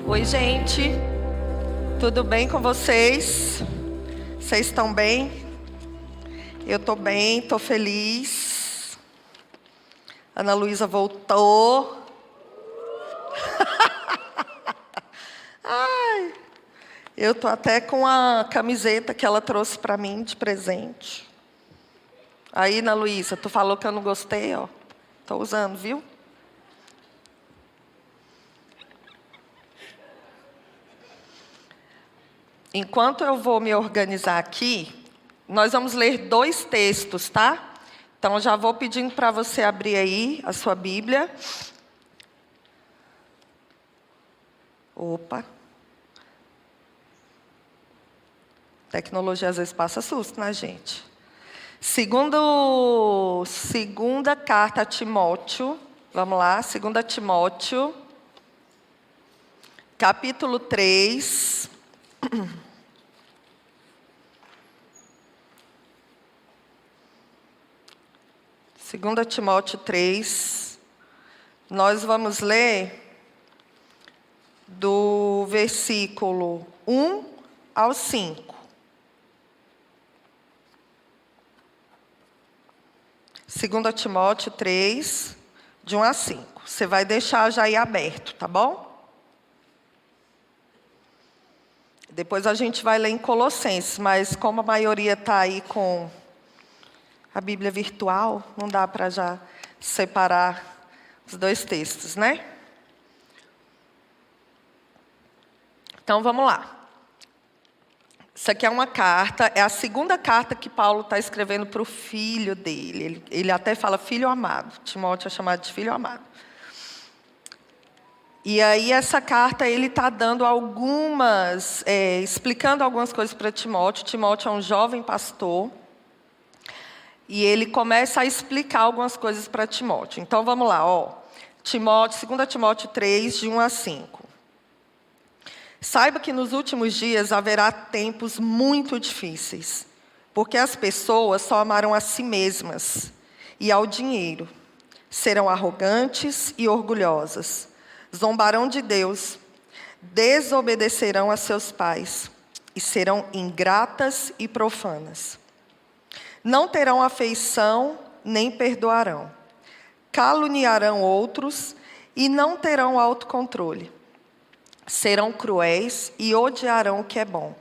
Oi, gente, tudo bem com vocês? Vocês estão bem? Eu estou bem, estou feliz. Ana Luísa voltou. Ai, eu estou até com a camiseta que ela trouxe para mim de presente. Aí, Ana Luísa, tu falou que eu não gostei, ó. Estou usando, viu? Enquanto eu vou me organizar aqui, nós vamos ler 2 textos, tá? Então, eu já vou pedindo para você abrir aí a sua Bíblia. Opa. Tecnologia às vezes passa susto, né, gente? Segunda carta a Timóteo. Vamos lá, 2 Timóteo. Capítulo 3. 2 Timóteo 3, nós vamos ler do versículo 1 ao 5. 2 Timóteo 3, de 1 a 5. Você vai deixar já aí aberto, tá bom? Depois a gente vai ler em Colossenses, mas como a maioria está aí com a Bíblia virtual, não dá para já separar os 2 textos, né? Então, vamos lá. Isso aqui é uma carta, é a segunda carta que Paulo está escrevendo para o filho dele. Ele até fala filho amado. Timóteo é chamado de filho amado. E aí, essa carta, ele está dando explicando algumas coisas para Timóteo. Timóteo é um jovem pastor. E ele começa a explicar algumas coisas para Timóteo. Então, vamos lá, ó. 2 Timóteo 3, de 1 a 5. Saiba que nos últimos dias haverá tempos muito difíceis, porque as pessoas só amarão a si mesmas e ao dinheiro. Serão arrogantes e orgulhosas, zombarão de Deus, desobedecerão a seus pais e serão ingratas e profanas. Não terão afeição, nem perdoarão. Caluniarão outros e não terão autocontrole. Serão cruéis e odiarão o que é bom.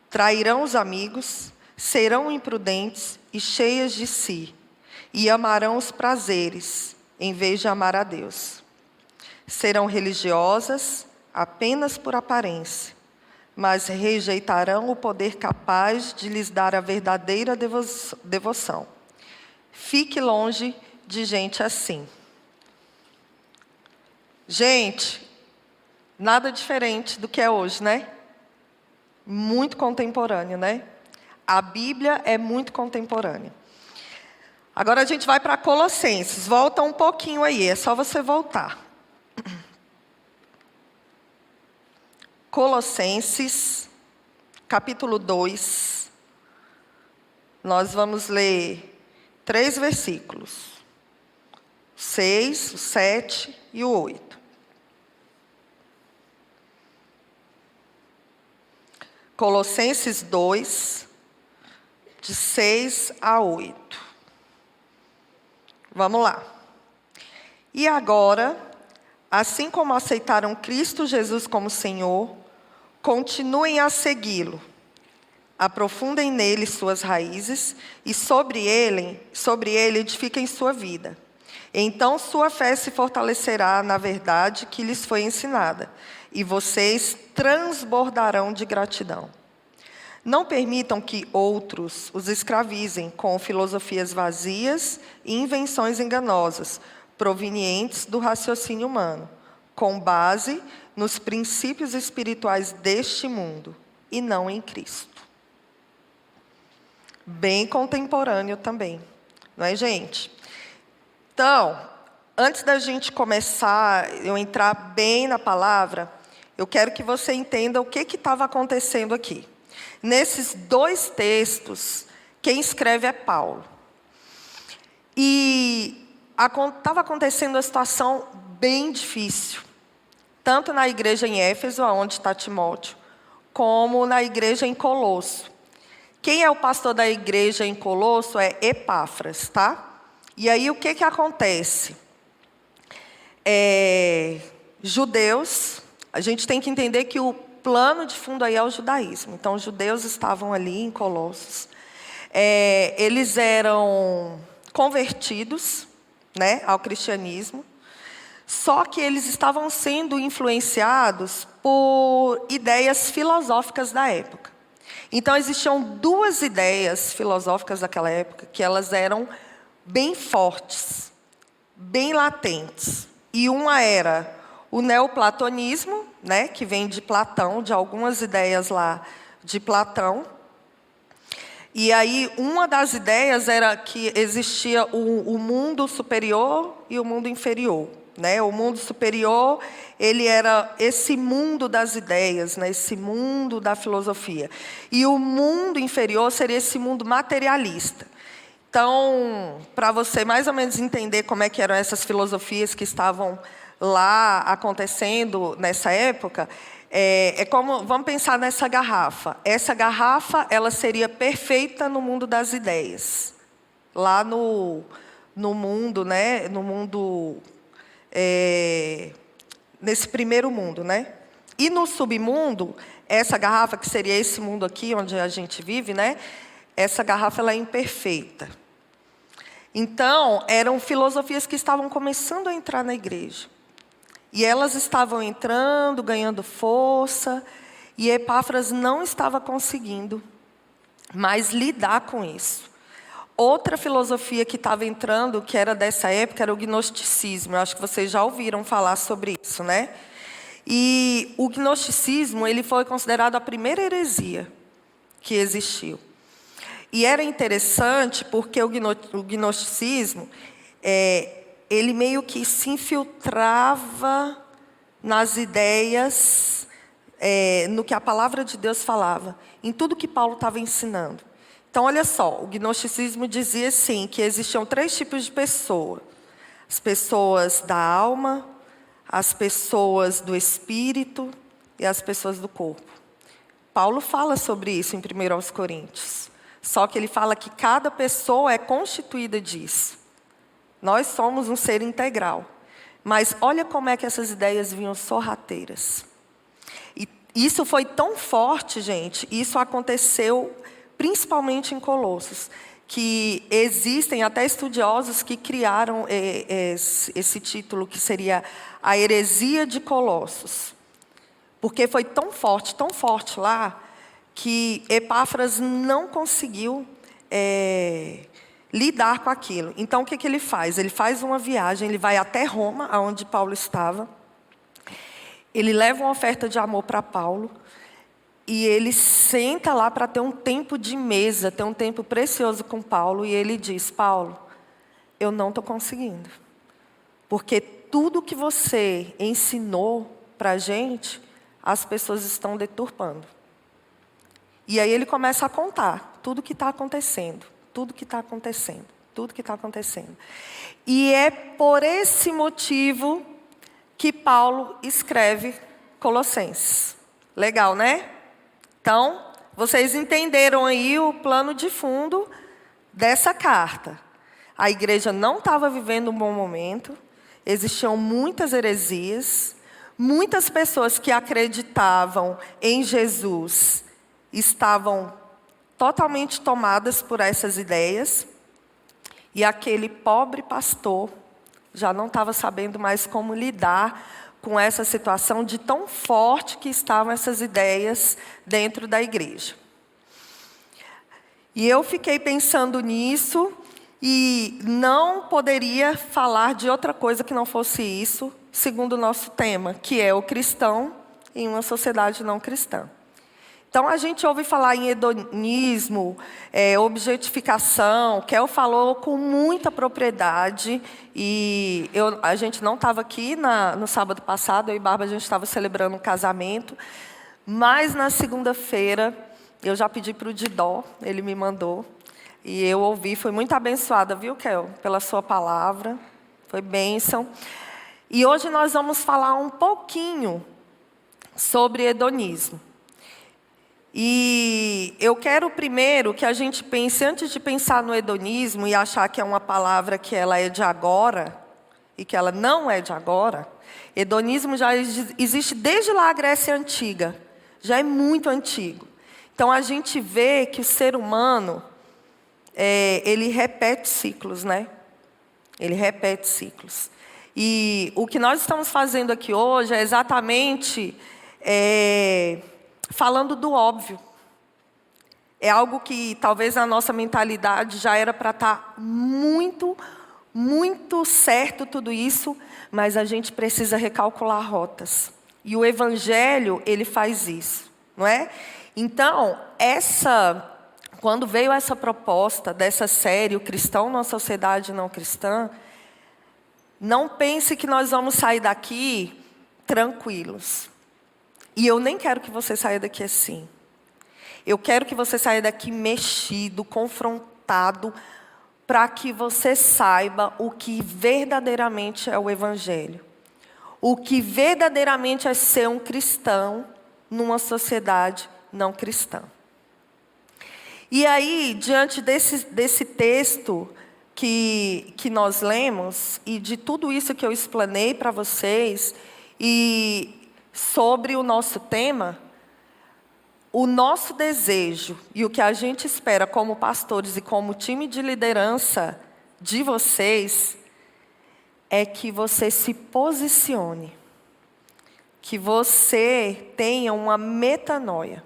Trairão os amigos, serão imprudentes e cheias de si, e amarão os prazeres, em vez de amar a Deus. Serão religiosas apenas por aparência, mas rejeitarão o poder capaz de lhes dar a verdadeira devoção. Fique longe de gente assim. Gente, nada diferente do que é hoje, né? Muito contemporâneo, né? A Bíblia é muito contemporânea. Agora a gente vai para Colossenses. Volta um pouquinho aí, é só você voltar. Colossenses, capítulo 2, nós vamos ler 3 versículos, 6, o 7 e o 8. Colossenses 2, de 6 a 8. Vamos lá. E agora, assim como aceitaram Cristo Jesus como Senhor, continuem a segui-lo. Aprofundem nele suas raízes e sobre ele edifiquem sua vida. Então sua fé se fortalecerá na verdade que lhes foi ensinada, e vocês transbordarão de gratidão. Não permitam que outros os escravizem com filosofias vazias e invenções enganosas, provenientes do raciocínio humano, com base nos princípios espirituais deste mundo e não em Cristo. Bem contemporâneo também, não é, gente? Então, antes da gente começar, eu entrar bem na palavra, eu quero que você entenda o que estava acontecendo aqui. Nesses 2 textos, quem escreve é Paulo. E estava acontecendo uma situação bem difícil. tanto na igreja em Éfeso, onde está Timóteo, como na igreja em Colosso. Quem é o pastor da igreja em Colosso é Epáfras, tá? E aí o que acontece? Judeus, a gente tem que entender que o plano de fundo aí é o judaísmo. Então, os judeus estavam ali em Colossos. Eles eram convertidos, né, ao cristianismo, só que eles estavam sendo influenciados por ideias filosóficas da época. Então, existiam duas ideias filosóficas daquela época que elas eram bem fortes, bem latentes. E uma era o neoplatonismo, né, que vem de Platão, de algumas ideias lá de Platão. E aí, uma das ideias era que existia o mundo superior e o mundo inferior. Né? O mundo superior, ele era esse mundo das ideias, né? Esse mundo da filosofia. E o mundo inferior seria esse mundo materialista. Então, para você mais ou menos entender como é que eram essas filosofias que estavam lá acontecendo nessa época, como, vamos pensar nessa garrafa. Essa garrafa, ela seria perfeita no mundo das ideias. Lá no mundo, né? No mundo... nesse primeiro mundo, né? E no submundo, essa garrafa, que seria esse mundo aqui, onde a gente vive, né? Essa garrafa, ela é imperfeita. Então, eram filosofias que estavam começando a entrar na igreja. E elas estavam entrando, ganhando força, e Epáfras não estava conseguindo mais lidar com isso. Outra filosofia que estava entrando, que era dessa época, era o gnosticismo. Eu acho que vocês já ouviram falar sobre isso, né? E o gnosticismo, ele foi considerado a primeira heresia que existiu. E era interessante porque o gnosticismo, ele meio que se infiltrava nas ideias, no que a palavra de Deus falava, em tudo que Paulo estava ensinando. Então, olha só, o gnosticismo dizia assim, que existiam 3 tipos de pessoas. As pessoas da alma, as pessoas do espírito e as pessoas do corpo. Paulo fala sobre isso em 1 Coríntios. Só que ele fala que cada pessoa é constituída disso. Nós somos um ser integral. Mas olha como é que essas ideias vinham sorrateiras. E isso foi tão forte, gente, isso aconteceu principalmente em Colossos, que existem até estudiosos que criaram esse título, que seria a heresia de Colossos. Porque foi tão forte lá, que Epáfras não conseguiu lidar com aquilo. Então, o que ele faz? Ele faz uma viagem, ele vai até Roma, onde Paulo estava. Ele leva uma oferta de amor para Paulo. E ele senta lá para ter um tempo de mesa, ter um tempo precioso com Paulo. E ele diz, Paulo, eu não estou conseguindo. Porque tudo que você ensinou para a gente, as pessoas estão deturpando. E aí ele começa a contar tudo que está acontecendo, tudo que está acontecendo, tudo que está acontecendo. E é por esse motivo que Paulo escreve Colossenses. Legal, né? Então, vocês entenderam aí o plano de fundo dessa carta. A igreja não estava vivendo um bom momento, existiam muitas heresias, muitas pessoas que acreditavam em Jesus estavam totalmente tomadas por essas ideias, e aquele pobre pastor já não estava sabendo mais como lidar com essa situação de tão forte que estavam essas ideias dentro da igreja. E eu fiquei pensando nisso e não poderia falar de outra coisa que não fosse isso, segundo o nosso tema, que é o cristão em uma sociedade não cristã. Então, a gente ouve falar em hedonismo, objetificação. Kel falou com muita propriedade. E a gente não estava aqui no sábado passado, eu e Bárbara, a gente estava celebrando um casamento. Mas, na segunda-feira, eu já pedi para o Didó, ele me mandou. E eu ouvi, fui muito abençoada, viu, Kel? Pela sua palavra. Foi bênção. E hoje nós vamos falar um pouquinho sobre hedonismo. E eu quero primeiro que a gente pense, antes de pensar no hedonismo e achar que é uma palavra que ela é de agora, e que ela não é de agora, hedonismo já existe desde lá a Grécia Antiga, já é muito antigo. Então a gente vê que o ser humano, ele repete ciclos, né? Ele repete ciclos. E o que nós estamos fazendo aqui hoje é exatamente falando do óbvio. É algo que talvez na nossa mentalidade já era para estar muito, muito certo tudo isso, mas a gente precisa recalcular rotas. E o Evangelho, ele faz isso, não é? Então, quando veio essa proposta dessa série, o cristão numa sociedade não cristã, não pense que nós vamos sair daqui tranquilos. E eu nem quero que você saia daqui assim. Eu quero que você saia daqui mexido, confrontado, para que você saiba o que verdadeiramente é o Evangelho. O que verdadeiramente é ser um cristão numa sociedade não cristã. E aí, diante desse texto que nós lemos, e de tudo isso que eu explanei para vocês, e sobre o nosso tema, o nosso desejo e o que a gente espera como pastores e como time de liderança de vocês, é que você se posicione, que você tenha uma metanoia.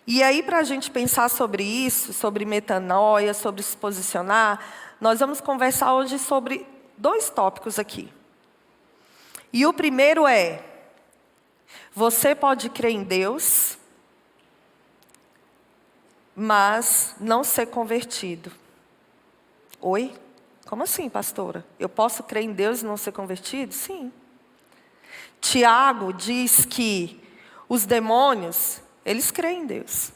E aí, para a gente pensar sobre isso, sobre metanoia, sobre se posicionar, nós vamos conversar hoje sobre 2 tópicos aqui. E o primeiro é: você pode crer em Deus, mas não ser convertido. Oi? Como assim, pastora? Eu posso crer em Deus e não ser convertido? Sim. Tiago diz que os demônios, eles creem em Deus,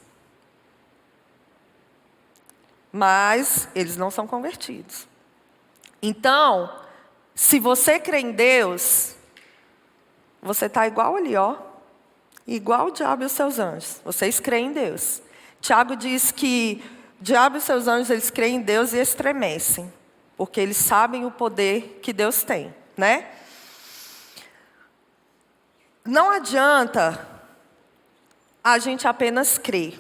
mas eles não são convertidos. Então, se você crê em Deus, você está igual ali, ó. Igual o diabo e os seus anjos. Vocês creem em Deus. Tiago diz que o diabo e os seus anjos, eles creem em Deus e estremecem, porque eles sabem o poder que Deus tem, né? Não adianta a gente apenas crer.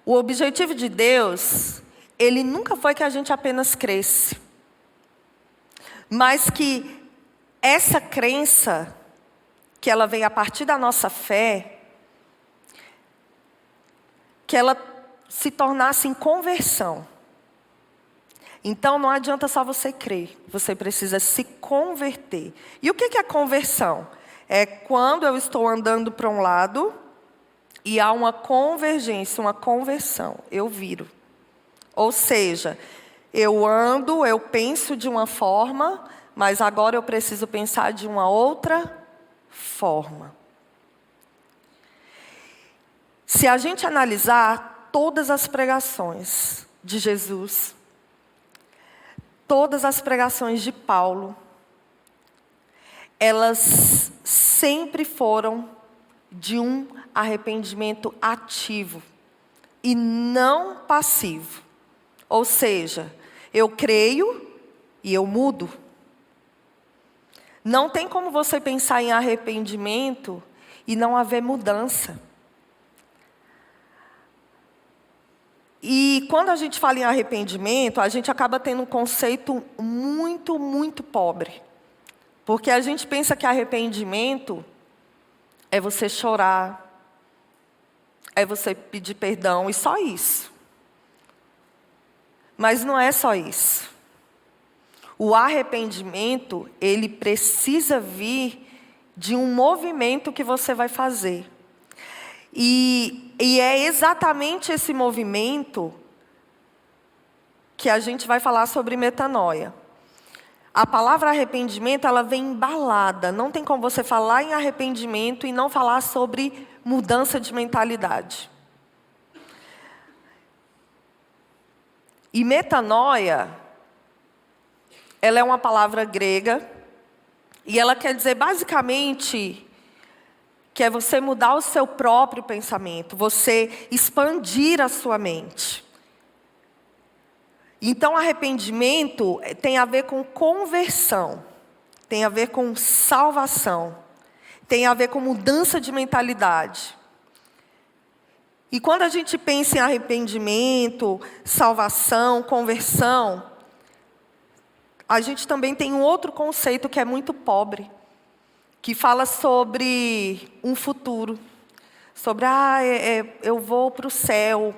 O objetivo de Deus, ele nunca foi que a gente apenas cresce, mas que essa crença, que ela vem a partir da nossa fé, que ela se tornasse em conversão. Então não adianta só você crer, você precisa se converter. E o que é conversão? É quando eu estou andando para um lado e há uma convergência, uma conversão, eu viro. Ou seja, eu ando, eu penso de uma forma, mas agora eu preciso pensar de uma outra forma. Se a gente analisar todas as pregações de Jesus, todas as pregações de Paulo, elas sempre foram de um arrependimento ativo e não passivo. Ou seja, eu creio e eu mudo. Não tem como você pensar em arrependimento e não haver mudança. E quando a gente fala em arrependimento, a gente acaba tendo um conceito muito, muito pobre. Porque a gente pensa que arrependimento é você chorar, é você pedir perdão e só isso. Mas não é só isso. O arrependimento, ele precisa vir de um movimento que você vai fazer. E é exatamente esse movimento que a gente vai falar sobre metanoia. A palavra arrependimento, ela vem embalada. Não tem como você falar em arrependimento e não falar sobre mudança de mentalidade. E metanoia ela é uma palavra grega e ela quer dizer basicamente que é você mudar o seu próprio pensamento, você expandir a sua mente. Então, arrependimento tem a ver com conversão, tem a ver com salvação, tem a ver com mudança de mentalidade. E quando a gente pensa em arrependimento, salvação, conversão, a gente também tem um outro conceito que é muito pobre, que fala sobre um futuro, sobre, eu vou para o céu.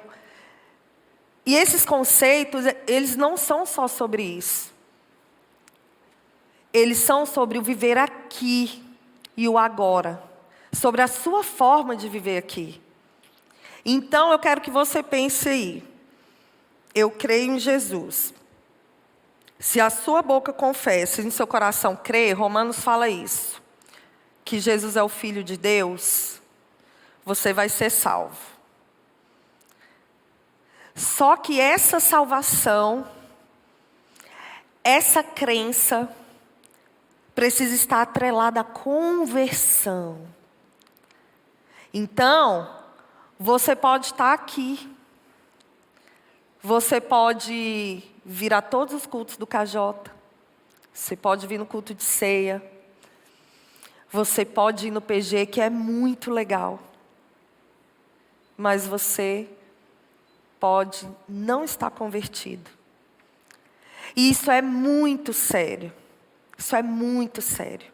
E esses conceitos, eles não são só sobre isso. Eles são sobre o viver aqui e o agora, sobre a sua forma de viver aqui. Então, eu quero que você pense aí. Eu creio em Jesus. Se a sua boca confessa e em seu coração crê, Romanos fala isso, que Jesus é o Filho de Deus, você vai ser salvo. Só que essa salvação, essa crença, precisa estar atrelada à conversão. Então, você pode estar aqui. Você pode vir a todos os cultos do KJ. Você pode vir no culto de ceia. Você pode ir no PG, que é muito legal. Mas você pode não estar convertido. E isso é muito sério. Isso é muito sério.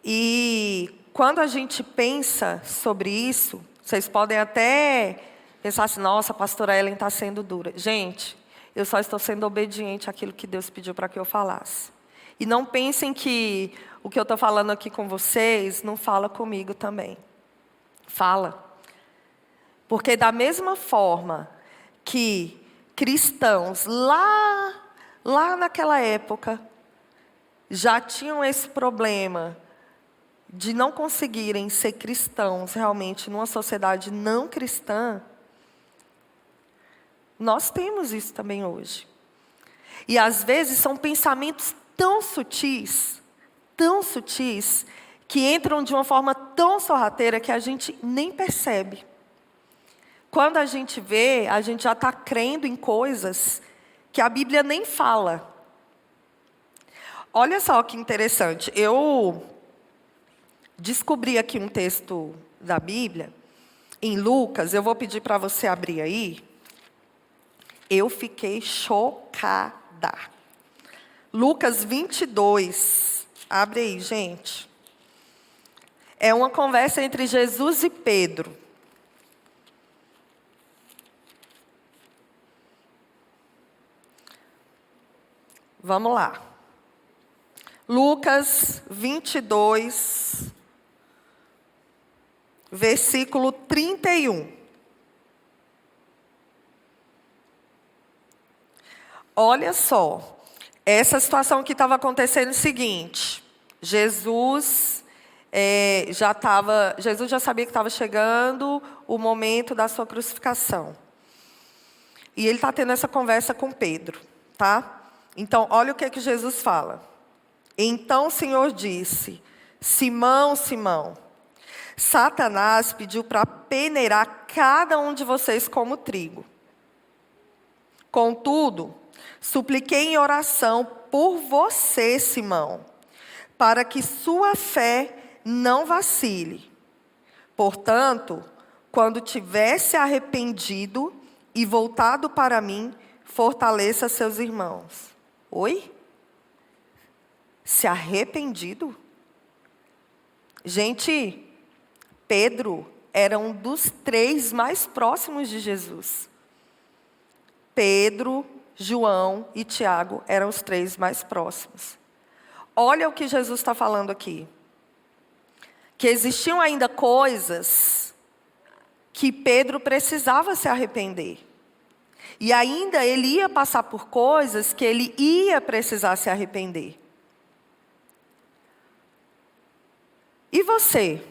E quando a gente pensa sobre isso, vocês podem até pensar assim, nossa, a pastora Ellen está sendo dura. Gente, eu só estou sendo obediente àquilo que Deus pediu para que eu falasse. E não pensem que o que eu estou falando aqui com vocês não fala comigo também. Fala. Porque da mesma forma que cristãos lá naquela época já tinham esse problema de não conseguirem ser cristãos realmente numa sociedade não cristã, nós temos isso também hoje. E às vezes são pensamentos tão sutis, que entram de uma forma tão sorrateira que a gente nem percebe. Quando a gente vê, a gente já está crendo em coisas que a Bíblia nem fala. Olha só que interessante, eu descobri aqui um texto da Bíblia, em Lucas, eu vou pedir para você abrir aí. Eu fiquei chocada. Lucas 22, abre aí, gente. É uma conversa entre Jesus e Pedro. Vamos lá. Lucas 22, versículo 31. Olha só, essa situação que estava acontecendo é o seguinte, Jesus já sabia que estava chegando o momento da sua crucificação. E ele está tendo essa conversa com Pedro, tá? Então, olha o que Jesus fala. Então o Senhor disse, Simão, Simão, Satanás pediu para peneirar cada um de vocês como trigo. Contudo, supliquei em oração por você, Simão, para que sua fé não vacile. Portanto, quando tiver se arrependido e voltado para mim, fortaleça seus irmãos. Oi? Se arrependido? Gente, Pedro era um dos 3 mais próximos de Jesus. Pedro, João e Tiago eram os 3 mais próximos. Olha o que Jesus está falando aqui. Que existiam ainda coisas que Pedro precisava se arrepender. E ainda ele ia passar por coisas que ele ia precisar se arrepender. E você?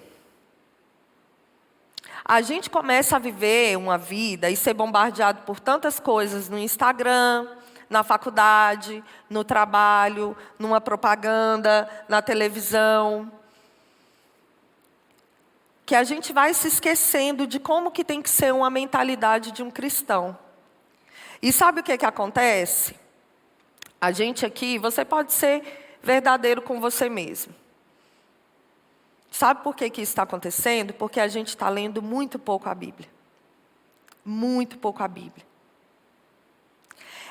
A gente começa a viver uma vida e ser bombardeado por tantas coisas no Instagram, na faculdade, no trabalho, numa propaganda, na televisão. Que a gente vai se esquecendo de como que tem que ser uma mentalidade de um cristão. E sabe o que acontece? A gente aqui, você pode ser verdadeiro com você mesmo. Sabe por que isso está acontecendo? Porque a gente está lendo muito pouco a Bíblia. Muito pouco a Bíblia.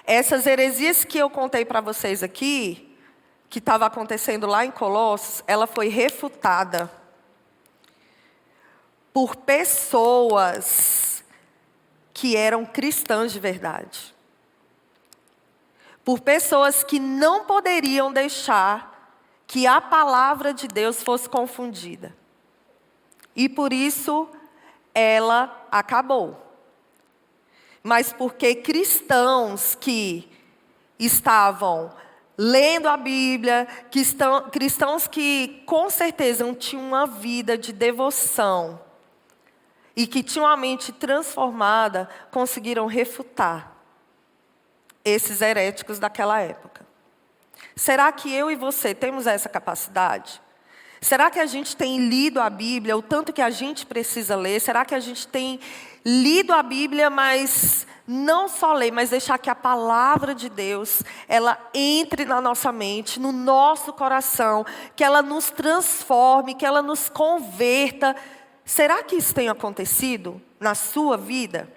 Essas heresias que eu contei para vocês aqui, que estava acontecendo lá em Colossos, ela foi refutada por pessoas que eram cristãs de verdade. Por pessoas que não poderiam deixar que a palavra de Deus fosse confundida. E por isso ela acabou. Mas porque cristãos que estavam lendo a Bíblia, cristãos que com certeza tinham uma vida de devoção e que tinham a mente transformada, conseguiram refutar esses heréticos daquela época. Será que eu e você temos essa capacidade? Será que a gente tem lido a Bíblia o tanto que a gente precisa ler? Será que a gente tem lido a Bíblia, mas não só ler, mas deixar que a palavra de Deus, ela entre na nossa mente, no nosso coração, que ela nos transforme, que ela nos converta? Será que isso tem acontecido na sua vida?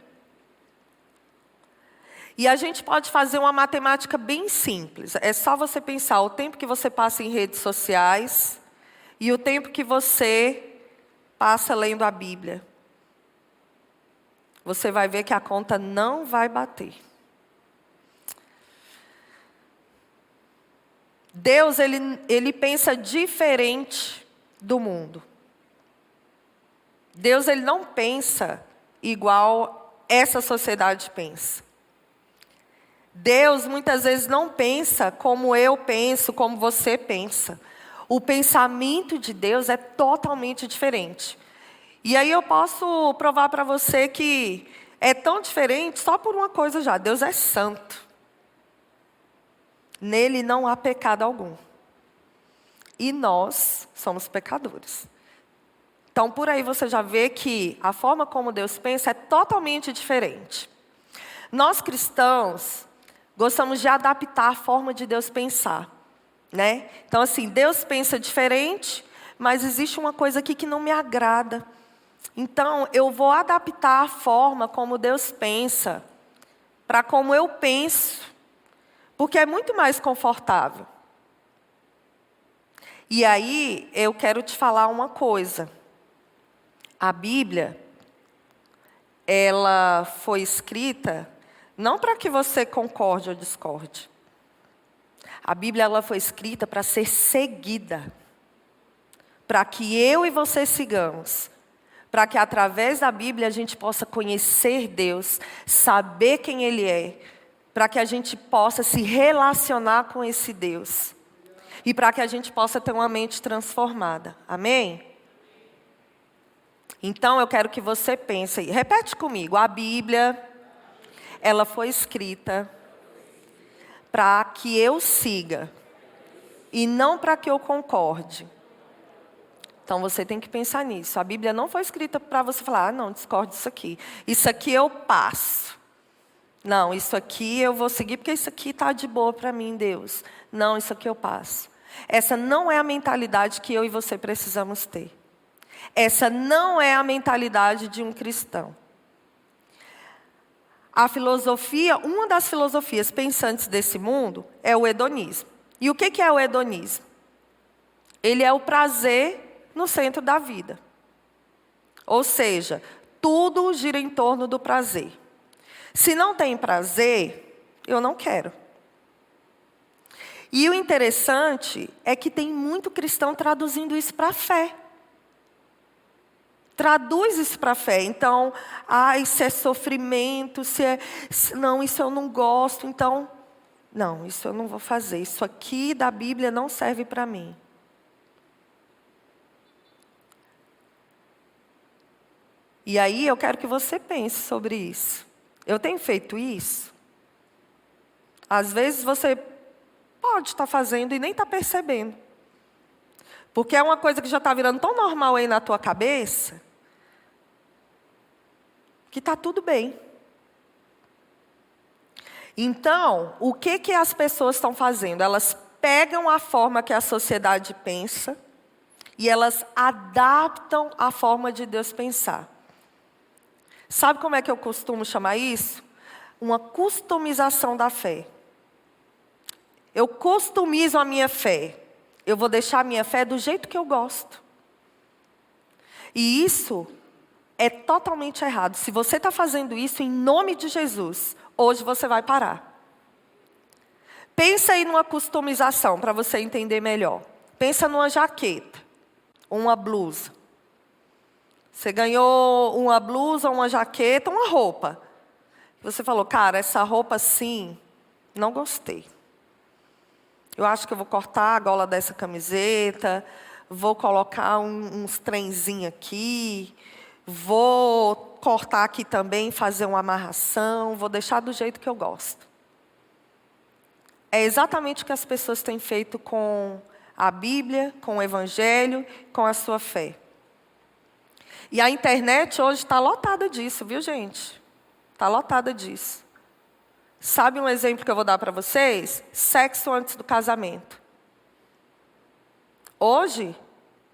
E a gente pode fazer uma matemática bem simples. É só você pensar o tempo que você passa em redes sociais e o tempo que você passa lendo a Bíblia. Você vai ver que a conta não vai bater. Deus, ele pensa diferente do mundo. Deus, ele não pensa igual essa sociedade pensa. Deus muitas vezes não pensa como eu penso, como você pensa. O pensamento de Deus é totalmente diferente. E aí eu posso provar para você que é tão diferente só por uma coisa já: Deus é santo. Nele não há pecado algum. E nós somos pecadores. Então por aí você já vê que a forma como Deus pensa é totalmente diferente. Nós cristãos gostamos de adaptar a forma de Deus pensar, né? Então assim, Deus pensa diferente, mas existe uma coisa aqui que não me agrada. Então eu vou adaptar a forma como Deus pensa para como eu penso, porque é muito mais confortável. E aí eu quero te falar uma coisa. A Bíblia, ela foi escrita não para que você concorde ou discorde. A Bíblia, ela foi escrita para ser seguida. Para que eu e você sigamos. Para que através da Bíblia a gente possa conhecer Deus, saber quem Ele é. Para que a gente possa se relacionar com esse Deus. E para que a gente possa ter uma mente transformada. Amém? Então eu quero que você pense, repete comigo, a Bíblia, ela foi escrita para que eu siga e não para que eu concorde. Então você tem que pensar nisso. A Bíblia não foi escrita para você falar: não, discordo disso aqui. Isso aqui eu passo. Não, isso aqui eu vou seguir porque isso aqui está de boa para mim, Deus. Não, isso aqui eu passo. Essa não é a mentalidade que eu e você precisamos ter. Essa não é a mentalidade de um cristão. A filosofia, uma das filosofias pensantes desse mundo é o hedonismo. E o que é o hedonismo? Ele é o prazer no centro da vida. Ou seja, tudo gira em torno do prazer. Se não tem prazer, eu não quero. E o interessante é que tem muito cristão traduzindo isso para a fé. Traduz isso para a fé. Então, isso é sofrimento, não, isso eu não gosto, então, não, isso eu não vou fazer. Isso aqui da Bíblia não serve para mim. E aí eu quero que você pense sobre isso. Eu tenho feito isso? Às vezes você pode estar fazendo e nem está percebendo. Porque é uma coisa que já está virando tão normal aí na tua cabeça, que está tudo bem. Então, o que as pessoas estão fazendo? Elas pegam a forma que a sociedade pensa e elas adaptam a forma de Deus pensar. Sabe como é que eu costumo chamar isso? Uma customização da fé. Eu customizo a minha fé. Eu vou deixar a minha fé do jeito que eu gosto. E isso é totalmente errado. Se você está fazendo isso em nome de Jesus, hoje você vai parar. Pensa aí numa customização para você entender melhor. Pensa numa jaqueta, uma blusa. Você ganhou uma blusa, uma jaqueta, uma roupa. Você falou, cara, essa roupa assim, não gostei. Eu acho que eu vou cortar a gola dessa camiseta, vou colocar uns trenzinhos aqui, vou cortar aqui também, fazer uma amarração, vou deixar do jeito que eu gosto. É exatamente o que as pessoas têm feito com a Bíblia, com o Evangelho, com a sua fé. E a internet hoje está lotada disso, viu, gente? Está lotada disso. Sabe um exemplo que eu vou dar para vocês? Sexo antes do casamento. Hoje,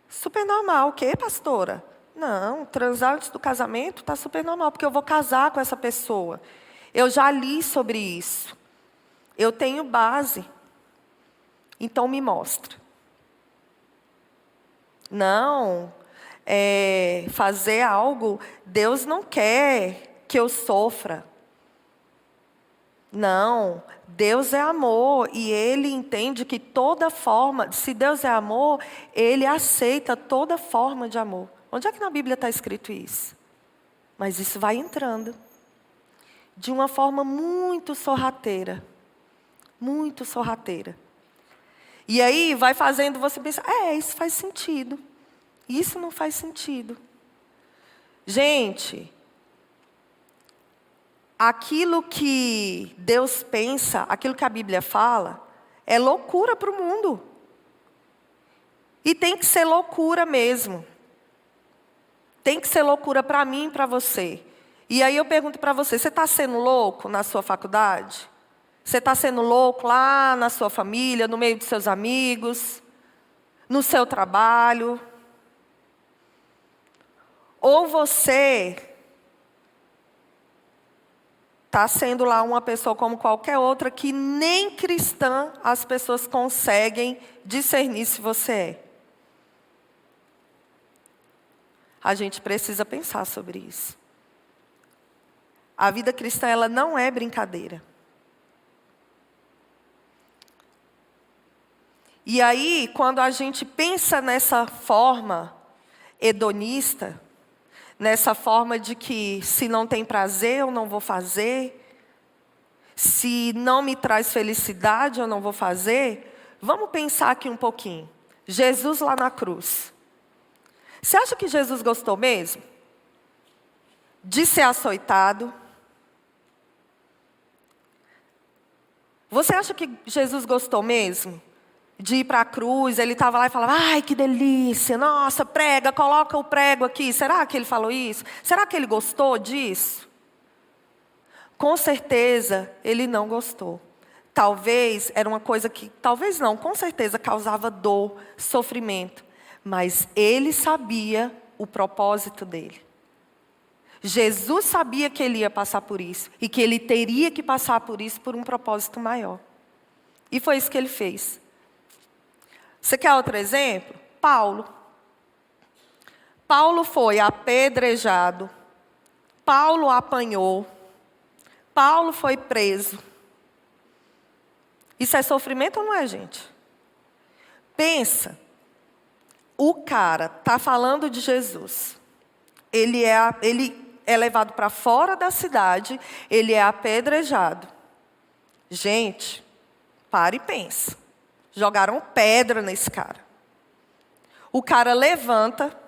super normal. O quê, pastora? Não, transar antes do casamento está super normal, porque eu vou casar com essa pessoa. Eu já li sobre isso. Eu tenho base. Então me mostra. Não, fazer algo, Deus não quer que eu sofra. Não, Deus é amor e Ele entende que toda forma, se Deus é amor, Ele aceita toda forma de amor. Onde é que na Bíblia está escrito isso? Mas isso vai entrando de uma forma muito sorrateira. Muito sorrateira. E aí vai fazendo você pensar, isso faz sentido. Isso não faz sentido. Gente, aquilo que Deus pensa, aquilo que a Bíblia fala, é loucura para o mundo. E tem que ser loucura mesmo. Tem que ser loucura para mim e para você. E aí eu pergunto para você, você está sendo louco na sua faculdade? Você está sendo louco lá na sua família, no meio dos seus amigos, no seu trabalho? Ou você está sendo lá uma pessoa como qualquer outra que nem cristã as pessoas conseguem discernir se você é? A gente precisa pensar sobre isso. A vida cristã, ela não é brincadeira. E aí, quando a gente pensa nessa forma hedonista, nessa forma de que se não tem prazer, eu não vou fazer, se não me traz felicidade, eu não vou fazer, vamos pensar aqui um pouquinho. Jesus lá na cruz. Você acha que Jesus gostou mesmo de ser açoitado? Você acha que Jesus gostou mesmo de ir para a cruz? Ele estava lá e falava, ai, que delícia, nossa, prega, coloca o prego aqui. Será que ele falou isso? Será que ele gostou disso? Com certeza, ele não gostou. Talvez era uma coisa que, talvez não, com certeza causava dor, sofrimento. Mas ele sabia o propósito dele. Jesus sabia que ele ia passar por isso. E que ele teria que passar por isso por um propósito maior. E foi isso que ele fez. Você quer outro exemplo? Paulo. Paulo foi apedrejado. Paulo apanhou. Paulo foi preso. Isso é sofrimento ou não é, gente? Pensa. O cara está falando de Jesus. Ele é levado para fora da cidade. Ele é apedrejado. Gente, para e pensa. Jogaram pedra nesse cara. O cara levanta,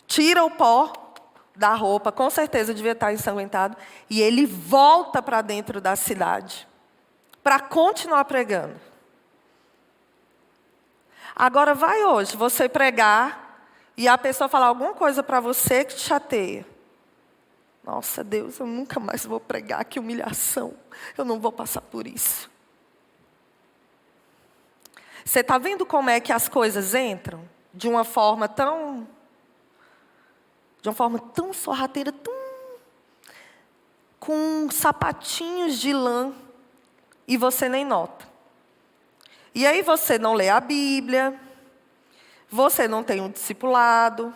tira o pó da roupa, com certeza devia estar ensanguentado, e ele volta para dentro da cidade. para continuar pregando. Agora vai hoje você pregar e a pessoa falar alguma coisa para você que te chateia. Nossa, Deus, eu nunca mais vou pregar, que humilhação. Eu não vou passar por isso. Você está vendo como é que as coisas entram? De uma forma tão sorrateira, com sapatinhos de lã, e você nem nota. E aí você não lê a Bíblia, você não tem um discipulado,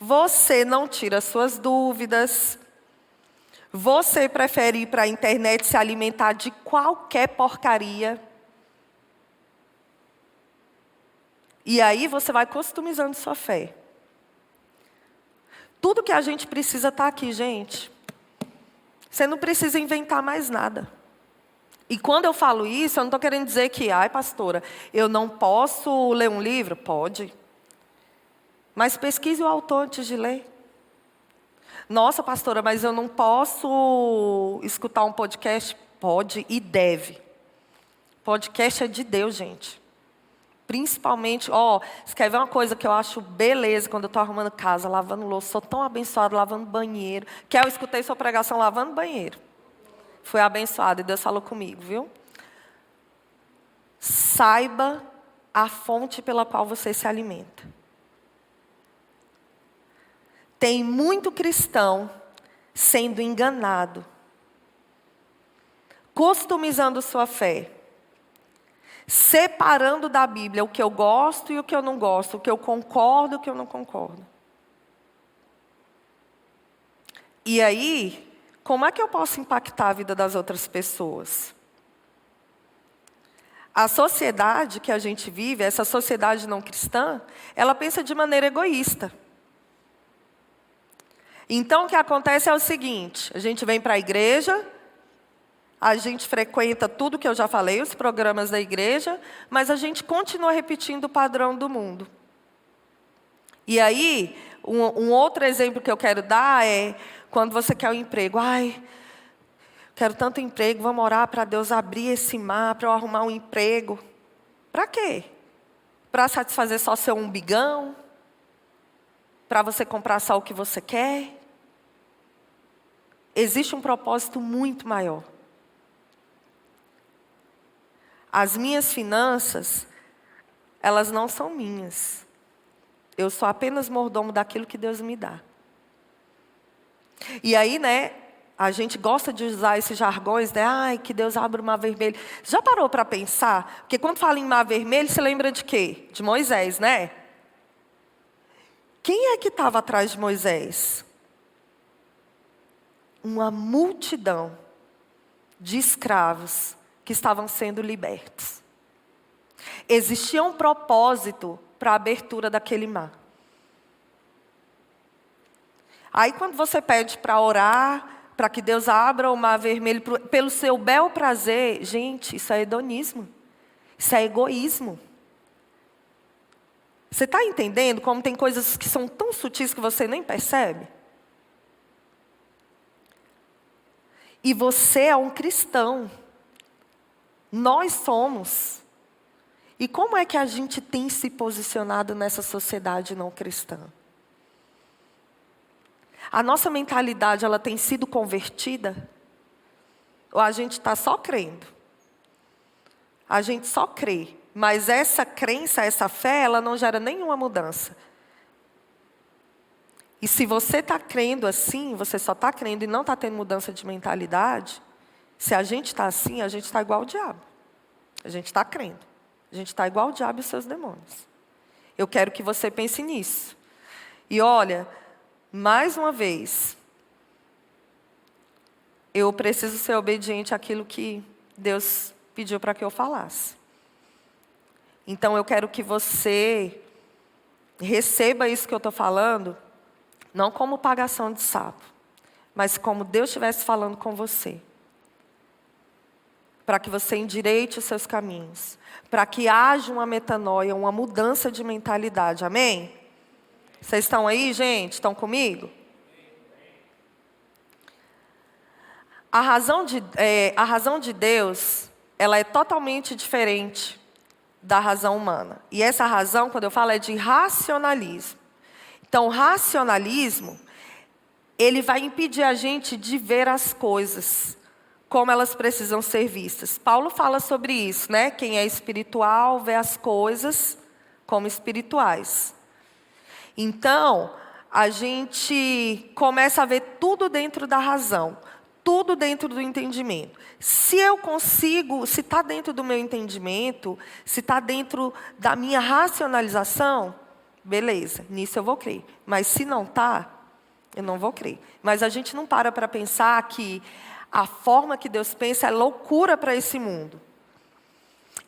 você não tira suas dúvidas, você prefere ir para a internet se alimentar de qualquer porcaria. E aí você vai customizando sua fé. Tudo que a gente precisa está aqui, gente. Você não precisa inventar mais nada. E quando eu falo isso, eu não estou querendo dizer que, ai, pastora, eu não posso ler um livro? Pode. Mas pesquise o autor antes de ler. Nossa, pastora, mas eu não posso escutar um podcast? Pode e deve. Podcast é de Deus, gente. Principalmente, você quer ver uma coisa que eu acho beleza quando eu estou arrumando casa, lavando louça, sou tão abençoada lavando banheiro, que eu escutei sua pregação lavando banheiro. Fui abençoada e Deus falou comigo, viu? Saiba a fonte pela qual você se alimenta. Tem muito cristão sendo enganado, customizando sua fé, separando da Bíblia o que eu gosto e o que eu não gosto, o que eu concordo e o que eu não concordo. E aí, como é que eu posso impactar a vida das outras pessoas? A sociedade que a gente vive, essa sociedade não cristã, ela pensa de maneira egoísta. Então, o que acontece é o seguinte, a gente vem para a igreja, a gente frequenta tudo que eu já falei, os programas da igreja, mas a gente continua repetindo o padrão do mundo. E aí, um outro exemplo que eu quero dar é quando você quer um emprego. Ai, quero tanto emprego, vamos orar para Deus abrir esse mar, para eu arrumar um emprego. Para quê? Para satisfazer só seu umbigão? Para você comprar só o que você quer? Existe um propósito muito maior. As minhas finanças, elas não são minhas. Eu sou apenas mordomo daquilo que Deus me dá. E aí, a gente gosta de usar esses jargões, ai, que Deus abra o mar vermelho. Já parou para pensar? Porque quando fala em mar vermelho, você lembra de quê? De Moisés, né? Quem é que estava atrás de Moisés? Uma multidão de escravos que estavam sendo libertos. Existia um propósito para a abertura daquele mar. Aí quando você pede para orar, para que Deus abra o mar vermelho pelo seu bel prazer, gente, isso é hedonismo. Isso é egoísmo. Você está entendendo como tem coisas que são tão sutis que você nem percebe? E você é um cristão. Nós somos. E como é que a gente tem se posicionado nessa sociedade não cristã? A nossa mentalidade, ela tem sido convertida? Ou a gente está só crendo? A gente só crê. Mas essa crença, essa fé, ela não gera nenhuma mudança. E se você está crendo assim, você só está crendo e não está tendo mudança de mentalidade, se a gente está assim, a gente está igual ao diabo. A gente está crendo. A gente está igual ao diabo e os seus demônios. Eu quero que você pense nisso. E olha, mais uma vez, eu preciso ser obediente àquilo que Deus pediu para que eu falasse. Então eu quero que você receba isso que eu estou falando, não como pagação de sapo, mas como Deus estivesse falando com você. Para que você endireite os seus caminhos. Para que haja uma metanoia, uma mudança de mentalidade. Amém? Vocês estão aí, gente? Estão comigo? A razão de Deus ela é totalmente diferente da razão humana. E essa razão, quando eu falo, é de racionalismo. Então, o racionalismo, ele vai impedir a gente de ver as coisas como elas precisam ser vistas. Paulo fala sobre isso, né? Quem é espiritual vê as coisas como espirituais. Então, a gente começa a ver tudo dentro da razão, tudo dentro do entendimento. Se eu consigo, se está dentro do meu entendimento, se está dentro da minha racionalização, beleza, nisso eu vou crer. Mas se não está, eu não vou crer. Mas a gente não para pensar que a forma que Deus pensa é loucura para esse mundo.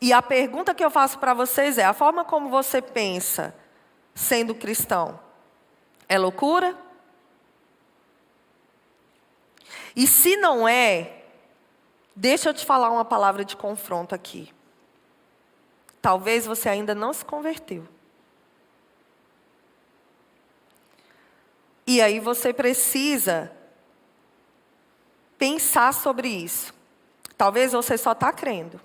E a pergunta que eu faço para vocês é: a forma como você pensa sendo cristão é loucura? E se não é, deixa eu te falar uma palavra de confronto aqui. Talvez você ainda não se converteu. E aí você precisa pensar sobre isso. Talvez você só está crendo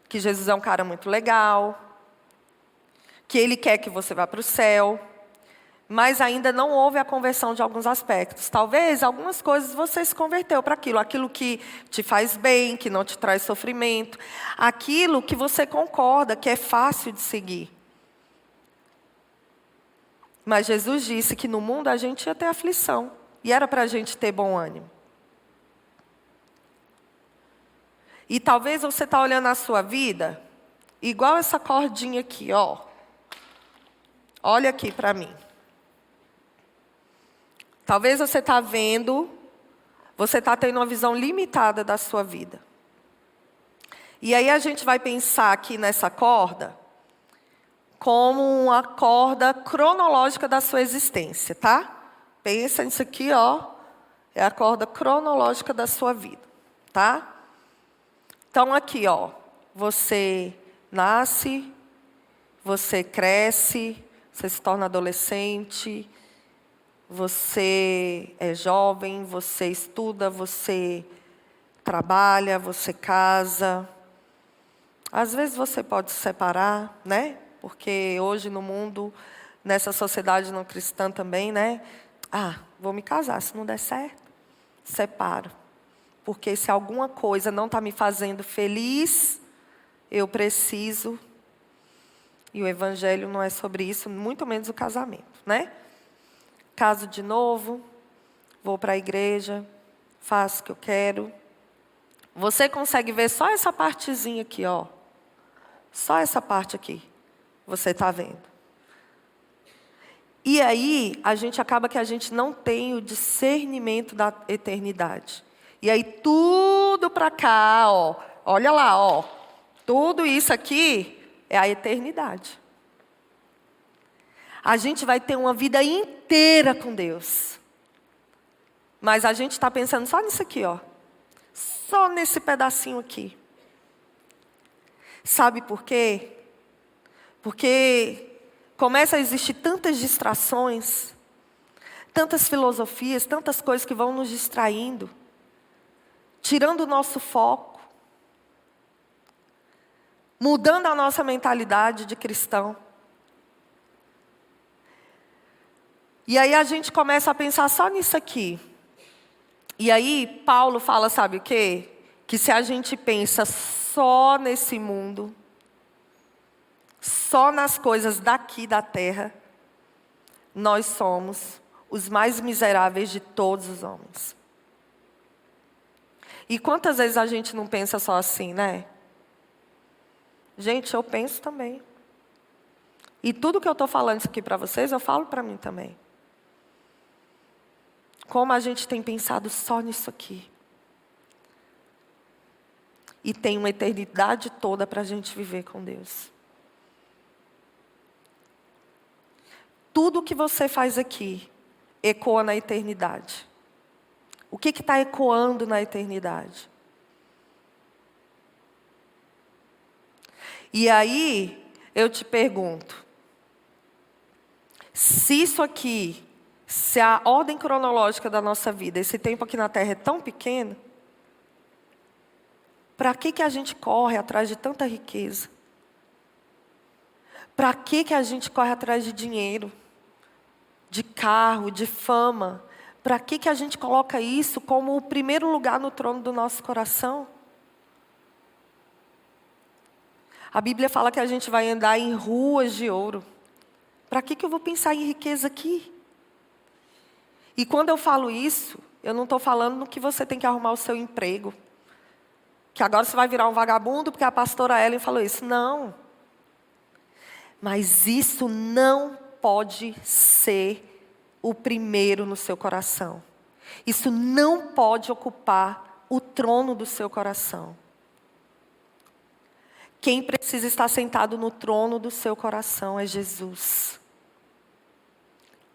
que Jesus é um cara muito legal, que Ele quer que você vá para o céu, mas ainda não houve a conversão de alguns aspectos. Talvez algumas coisas você se converteu para aquilo que te faz bem, que não te traz sofrimento, aquilo que você concorda que é fácil de seguir. Mas Jesus disse que no mundo a gente ia ter aflição, e era para a gente ter bom ânimo. E talvez você está olhando a sua vida, igual essa cordinha aqui, ó. Olha aqui para mim. Talvez você está vendo, você está tendo uma visão limitada da sua vida. E aí a gente vai pensar aqui nessa corda como uma corda cronológica da sua existência, tá? Pensa nisso aqui, ó. É a corda cronológica da sua vida, tá? Então aqui, ó. Você nasce, você cresce, você se torna adolescente, você é jovem, você estuda, você trabalha, você casa. Às vezes você pode se separar, né? Porque hoje no mundo, nessa sociedade não cristã também, né? Vou me casar, se não der certo, separo. Porque se alguma coisa não está me fazendo feliz, eu preciso. E o evangelho não é sobre isso, muito menos o casamento, né? Caso de novo, vou para a igreja, faço o que eu quero. Você consegue ver só essa partezinha aqui, ó. Só essa parte aqui. Você está vendo. E aí, a gente acaba que a gente não tem o discernimento da eternidade. E aí, tudo para cá, ó. Olha lá, ó. Tudo isso aqui é a eternidade. A gente vai ter uma vida inteira com Deus. Mas a gente está pensando só nisso aqui, ó. Só nesse pedacinho aqui. Sabe por quê? Porque começa a existir tantas distrações, tantas filosofias, tantas coisas que vão nos distraindo, tirando o nosso foco, mudando a nossa mentalidade de cristão. E aí a gente começa a pensar só nisso aqui. E aí Paulo fala, sabe o quê? Que se a gente pensa só nesse mundo, só nas coisas daqui da terra, nós somos os mais miseráveis de todos os homens. E quantas vezes a gente não pensa só assim, né? Gente, eu penso também. E tudo que eu estou falando isso aqui para vocês, eu falo para mim também. Como a gente tem pensado só nisso aqui. E tem uma eternidade toda para a gente viver com Deus. Tudo que você faz aqui ecoa na eternidade. O que está ecoando na eternidade? E aí, eu te pergunto, se isso aqui, se a ordem cronológica da nossa vida, esse tempo aqui na Terra é tão pequeno, Para que a gente corre atrás de tanta riqueza? Para que a gente corre atrás de dinheiro, de carro, de fama? Para que a gente coloca isso como o primeiro lugar no trono do nosso coração? A Bíblia fala que a gente vai andar em ruas de ouro. Para que eu vou pensar em riqueza aqui? E quando eu falo isso, eu não estou falando no que você tem que arrumar o seu emprego. Que agora você vai virar um vagabundo porque a pastora Ellen falou isso. Não. Mas isso não pode ser o primeiro no seu coração. Isso não pode ocupar o trono do seu coração. Quem precisa estar sentado no trono do seu coração é Jesus.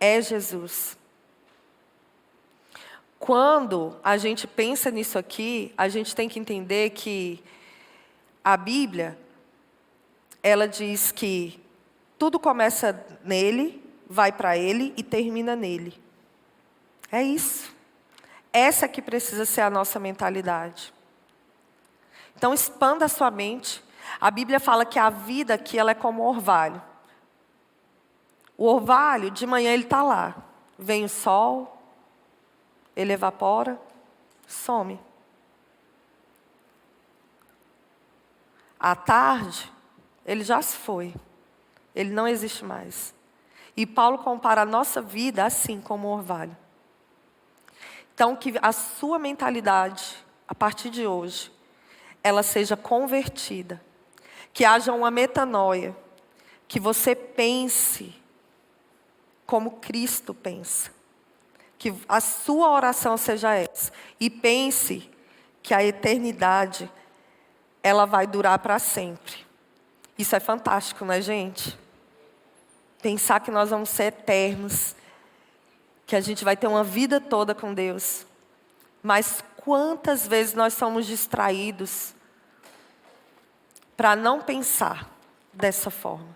É Jesus. Quando a gente pensa nisso aqui, a gente tem que entender que a Bíblia, ela diz que tudo começa nele, vai para ele e termina nele. É isso. Essa que precisa ser a nossa mentalidade. Então expanda a sua mente. A Bíblia fala que a vida aqui ela é como um orvalho. O orvalho, de manhã ele está lá. Vem o sol, ele evapora, some. À tarde, ele já se foi. Ele não existe mais. E Paulo compara a nossa vida assim como um orvalho. Então, que a sua mentalidade, a partir de hoje, ela seja convertida. Que haja uma metanoia. Que você pense como Cristo pensa. Que a sua oração seja essa. E pense que a eternidade, ela vai durar para sempre. Isso é fantástico, não é, gente? Pensar que nós vamos ser eternos. Que a gente vai ter uma vida toda com Deus. Mas quantas vezes nós somos distraídos para não pensar dessa forma?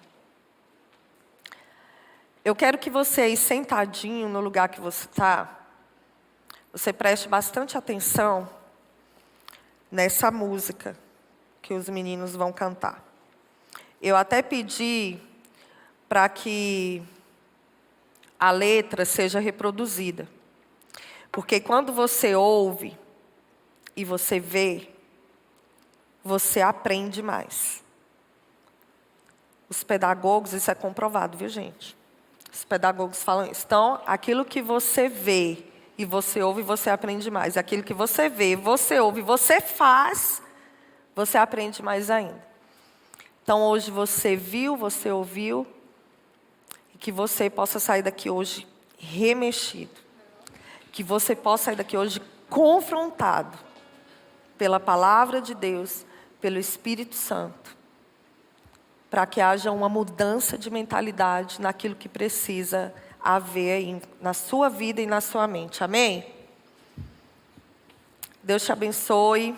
Eu quero que você aí sentadinho no lugar que você está, você preste bastante atenção nessa música que os meninos vão cantar. Eu até pedi para que a letra seja reproduzida. Porque quando você ouve e você vê, você aprende mais. Os pedagogos, isso é comprovado, viu, gente? Os pedagogos falam isso. Então, aquilo que você vê e você ouve, você aprende mais. Aquilo que você vê, você ouve, você faz, você aprende mais ainda. Então, hoje você viu, você ouviu, e que você possa sair daqui hoje remexido. Que você possa sair daqui hoje confrontado pela palavra de Deus, pelo Espírito Santo. Para que haja uma mudança de mentalidade naquilo que precisa haver aí na sua vida e na sua mente. Amém? Deus te abençoe.